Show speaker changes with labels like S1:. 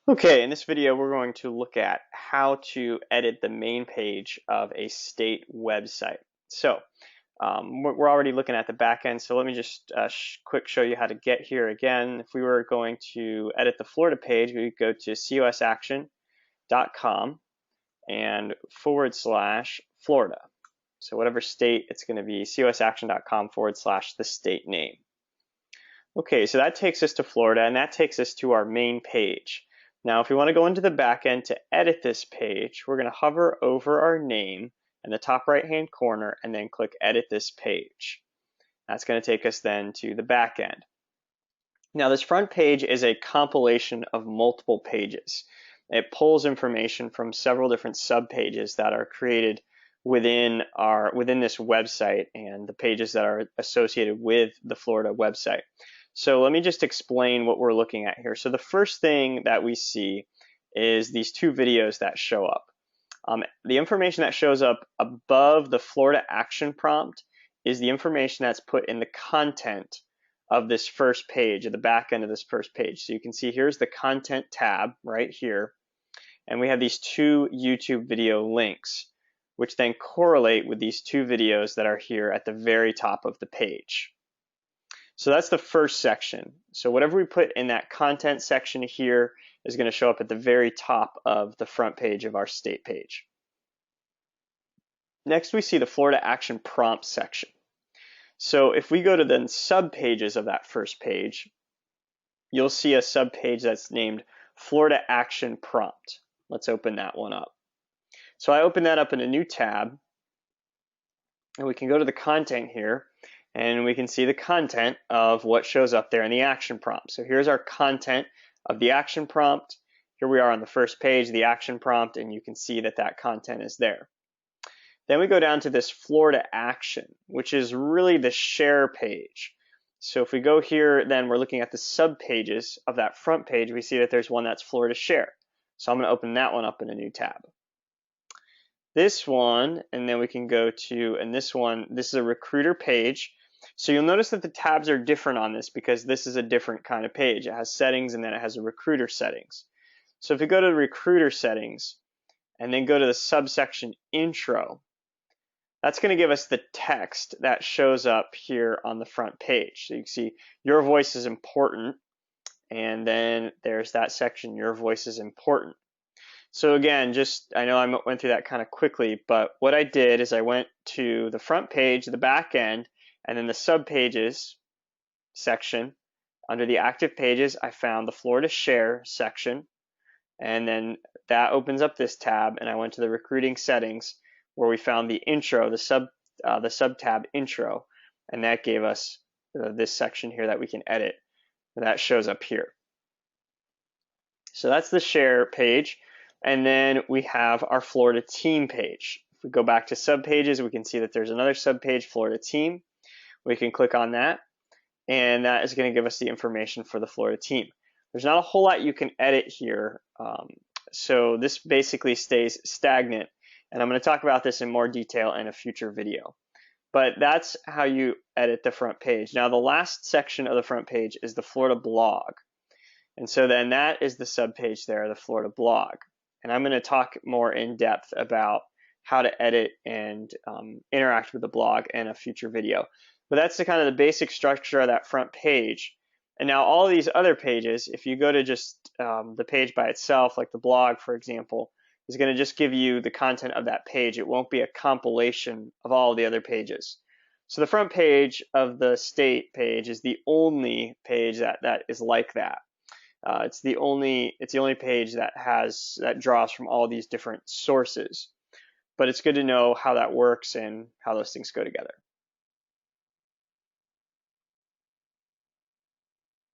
S1: Okay, in this video, we're going to look at how to edit the main page of a state website. So we're already looking at the back end, so let me just quick show you how to get here again. If we were going to edit the Florida page, we would go to cosaction.com and /Florida. So whatever state, it's going to be cosaction.com / the state name. Okay, so that takes us to Florida, and that takes us to our main page. Now, if we want to go into the back end to edit this page, we're going to hover over our name in the top right-hand corner and then click Edit This Page. That's going to take us then to the back end. Now, this front page is a compilation of multiple pages. It pulls information from several different subpages that are created within this website and the pages that are associated with the Florida website. So let me just explain what we're looking at here. So the first thing that we see is these two videos that show up. The information that shows up above the Florida action prompt is the information that's put in the content of this first page, at the back end of this first page. So you can see here's the content tab right here, and we have these two YouTube video links, which then correlate with these two videos that are here at the very top of the page. So that's the first section. So whatever we put in that content section here is going to show up at the very top of the front page of our state page. Next, we see the Florida Action Prompt section. So if we go to the subpages of that first page, you'll see a subpage that's named Florida Action Prompt. Let's open that one up. So I open that up in a new tab, and we can go to the content here, and we can see the content of what shows up there in the action prompt. So here's our content of the action prompt. Here we are on the first page, the action prompt, and you can see that that content is there. Then we go down to this Florida action, which is really the share page. So if we go here, then we're looking at the subpages of that front page. We see that there's one that's Florida share. So I'm going to open that one up in a new tab. This one, and then we can go to, and this one, this is a recruiter page. So you'll notice that the tabs are different on this because this is a different kind of page. It has settings and then it has a recruiter settings. So if you go to the recruiter settings and then go to the subsection intro, that's going to give us the text that shows up here on the front page. So you can see your voice is important, and then there's that section, your voice is important. So again, I know I went through that kind of quickly, but what I did is I went to the front page, the back end, and then the subpages section. Under the active pages, I found the Florida Share section, and then that opens up this tab, and I went to the recruiting settings where we found the intro, the sub-tab intro, and that gave us this section here that we can edit, and that shows up here. So that's the share page, and then we have our Florida team page. If we go back to subpages, we can see that there's another subpage, Florida team. We can click on that, and that is going to give us the information for the Florida team. There's not a whole lot you can edit here, so this basically stays stagnant, and I'm going to talk about this in more detail in a future video. But that's how you edit the front page. Now the last section of the front page is the Florida blog, and so then that is the subpage there, the Florida blog. And I'm going to talk more in depth about how to edit and interact with the blog in a future video. But that's the kind of the basic structure of that front page. And now all of these other pages, if you go to just the page by itself, like the blog, for example, is going to just give you the content of that page. It won't be a compilation of all the other pages. So the front page of the state page is the only page that is like that. It's the only page that draws from all these different sources. But it's good to know how that works and how those things go together.